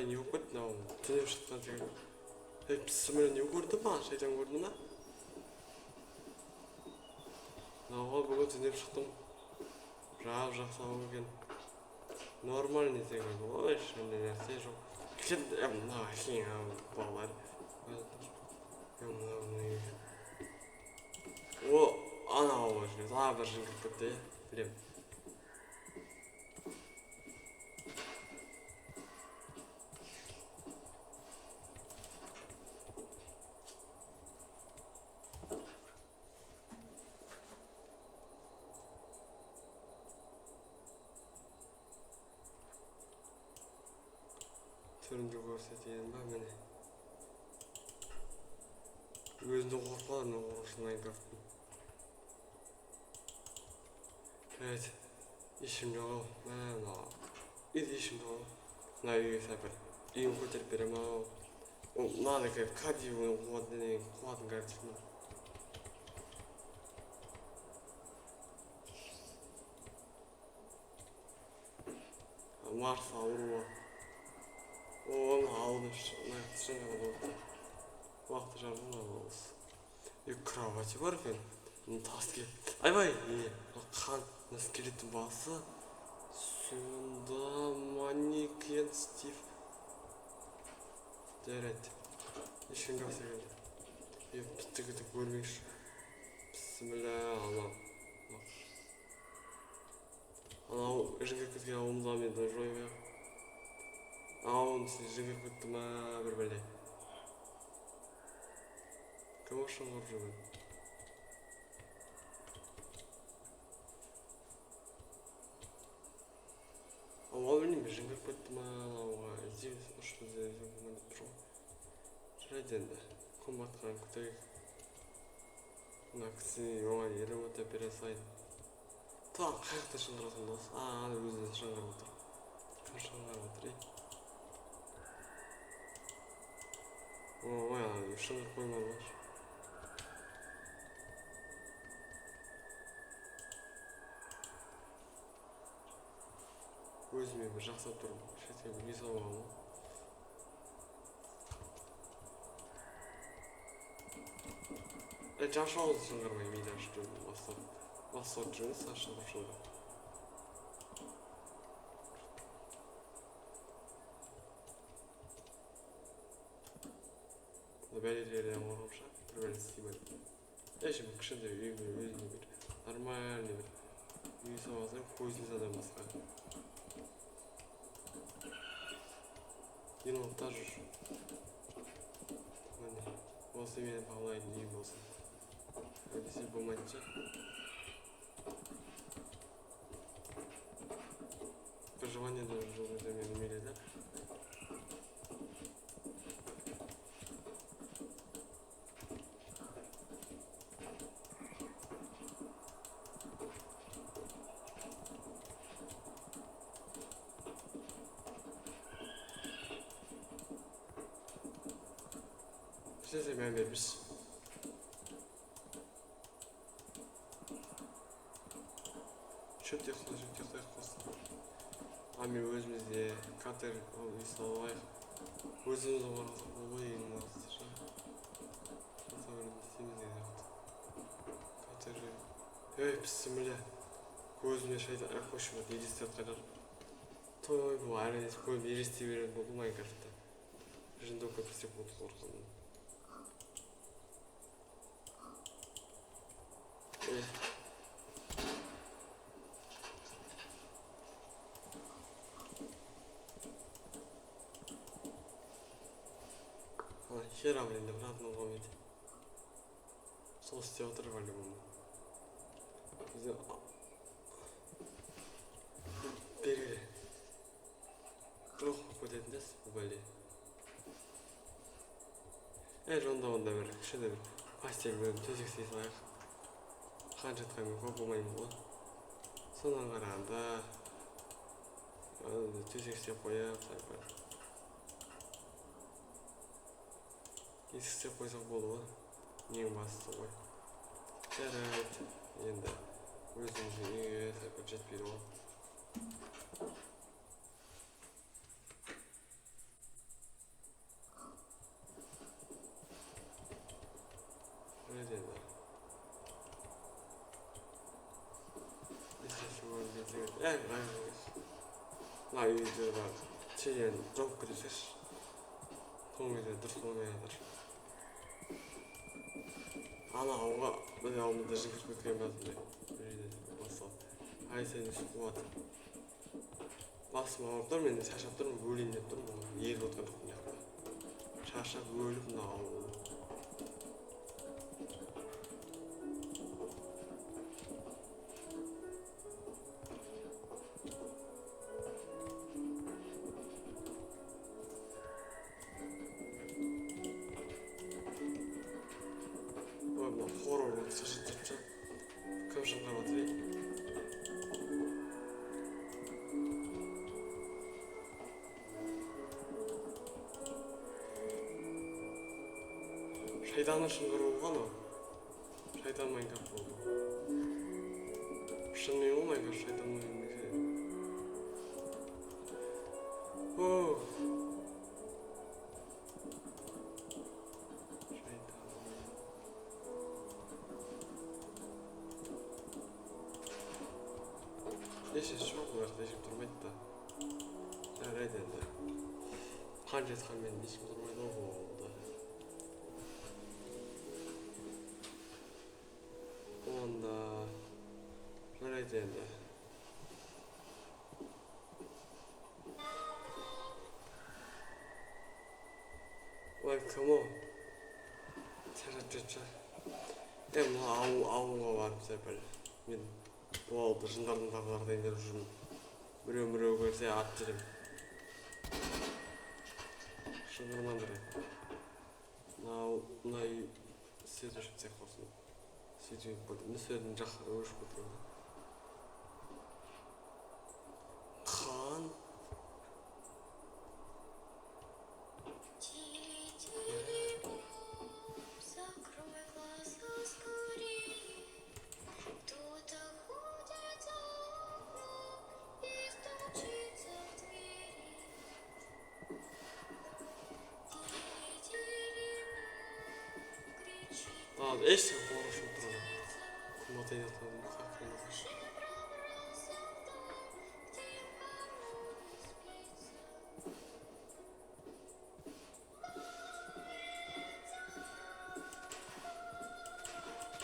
Шайдан юу гээд нөө тэр шатсан тэгээд бисмэр юу көрдөн ба шайдан көрдөн на. Наа бүгд тэр шатсан рав жахсаагийн нормальный тэгээд ой шинэ ясэж хэд наа хин баалар. О ана оош заабар шингэтэй блэм. Төрөнд өгөөсэй юм ба минь. Өзөнд гоорхоо нуурсан Майнкрафт. Тэгээд ишимноо маа. Ишимноо наи сапер. Ийм хөтөл бэрэмээ. Наа нэг кад юу гооны гоод гарч байна. Марс авруу. Он аудиш найцсан болоо. Вахт жаргал. И кровать варфин. Таски. Айвай. Хан наскелет баса. Сюда манекен Стив. Дэрет. Ишингасэг. И битгдэг бүрмиш. Бисмилlah Allah. Ана эргэхэд яа умзамын дөрөв. Он жигэхэд маа бэрбэлээ. Кошон оржоо. Авалын жигэхэд маа здесь что за метро. Шайден комбат хангтай. Накси ёо яруута пересай. Та хайртай шингэрсэн дос. Үзэн шингэрсэн. Шингэрсэн. Ой, шингэр коймоо баш. Өзіме бір жақсап тұрмын. Шетке бір не саламын. Жашауыз шыңғырмай мейді ашты. Басып жүрін сашылып шылды. Бәлелерден орымша. Бір бәлі істеймін. Әшім кішінде өзіне бір нормальный бір үй саласың көзін задан басқа. Енотар жүр. Осы менен бағылайын дейін болсын. Өдесе болмайынша. Проживание да жылғыда мені мереді. Size ben veririz. Çöp yaklaşık. Ami özümüzde kater olay. Özümüz olarak olayın nasıl? Sonra istediğimiz yerde. Kater. Evet bismillah. Gözüme şeyde hoşuma değilse kadar. Toy bu ailesi koy bir istiyorum bu Minecraft'ta. Жендок все будут сложно. Хера, блин, обратно ловить. Соус отрывали ему. Бери. Троху ходит дес, убали. Жонда бір кіші де бір пастельмен төсек сейсалайық. Қан жатқанмен көп болмаймын ғой. Сонан қарағанда төсек істеп қояп, есік істеп қойсақ болды ғой. Ең бастысы ғой. Жарайды. Енді өзіміздің үйге сәйкет. 7 1 10. мына үйдегі сен жауып кетесің. Көңілі дұрыс болмай жатыр. Ана ауға біз алдында жігіт өткен бәтінде. Ай сені үсіп қуады. Басым ауырып тұр, мен шаршап тұрмын, өлейін деп тұрмын. Еріп отқан жоқпын жақта. Шаршап өліп мына ауыр. Кім шыңғырып отыр ей? Шайтанның шыңғырып болған о? Шайтан Майнкрафт болды. Шынымен ол Майнкрафт шайтанның немесе. Ешесі жоқ бұл жақта, ешкім тұрмайды да. Жарайды енді. Қан жетқанмен ешкім тұрмайды ғой болды. Онда жарайды енді. Ой, кім о? Шарап жетші. Мына ауылға барып сәпіл. Мен болды, жындардың тағылардайын деп жүрмін. Біреу көрсе ат жүрем. Шыңғырман бірі. Мына үй сөз өшіп цех болсын. Сөйтіп болды. Сөздің жаққа өшіп кеткен. Қан. Ешсен қорышып тұрады. Құматайын атқанын қақырын аташы.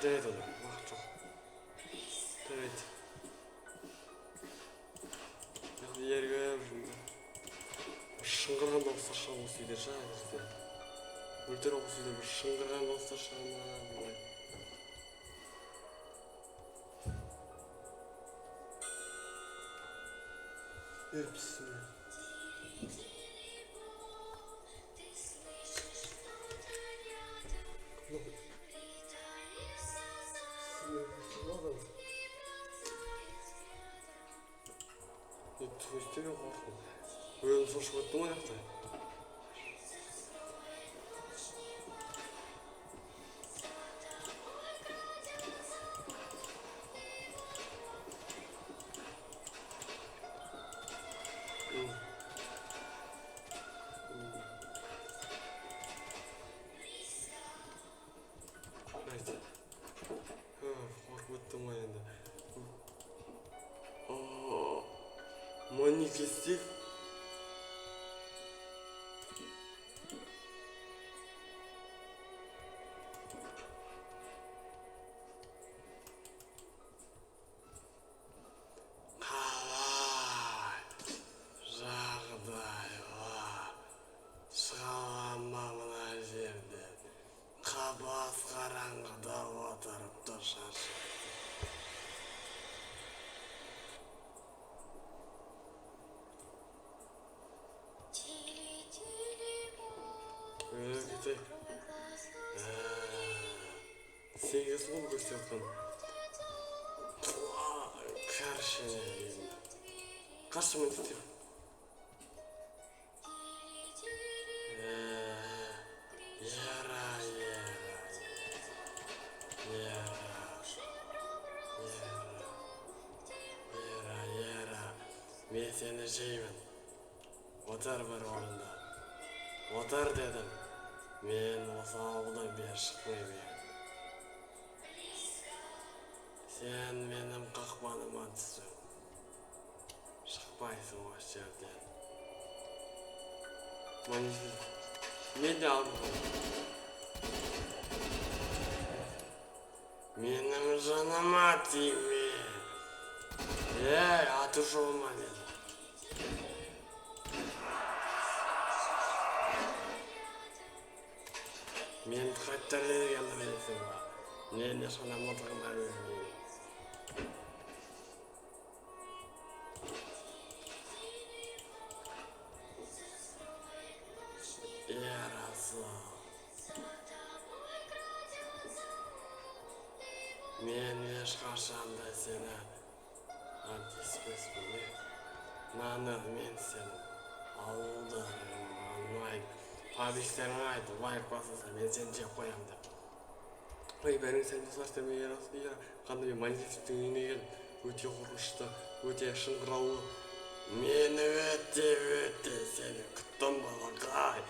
Жарайды оны, уақыт жоқ. Жарайды. Ергіп жүрмін. Шыңғырған дауыстар шыға осы үйде жаңа кезде. Өлтер осы үйде бір шыңғырған дауыстар шыға ма? Hepsini. Твистер yok artık. Böyle sonuç baktım ayakta. Манифестив. Қалай жағдайға шығалама мына жерден. Қабас қараңғыда отырып тұр шаршап. Сегіз қол көрсетіп отқан. Қаршы мен істеп. Мен сені жеймін. Отар бір орында. Отар дедім. Мен осы ауылдан бері шықпаймын. Sen benim қақпаныма түсің. келесің осы жерден. Мен де алдым. Менің жаныма тиме. Аты жолыма деді. Мен қайттар дегенді білесің ба? Мен ешқандай мылтығыма бермеймін. Ярослав. Мен ешқашан да сені антиспеспін бе? Мен сені ауылдарың пабликтерің айтып лайк басылса мен сені жеп қоям деп. Ой, бәріңіз сәлеметсіздер ме, Ярослав? Қандай мен манифесттің үйіне келдім. Өте қорқынышты, өте шыңғыраулы. Мен өте сені күттім балақай.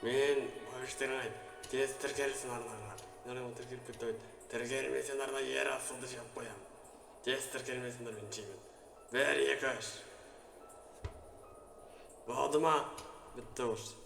Мен пабликтерің айтып тез тіркелсін арнаңа. Жарайма тіркеліп кетті. Тіркелмесен арна Ярославды жеп қоям. Тез тіркелмесендер мен жеймін. 1, 2, 3. Болды ма? Бітті осы.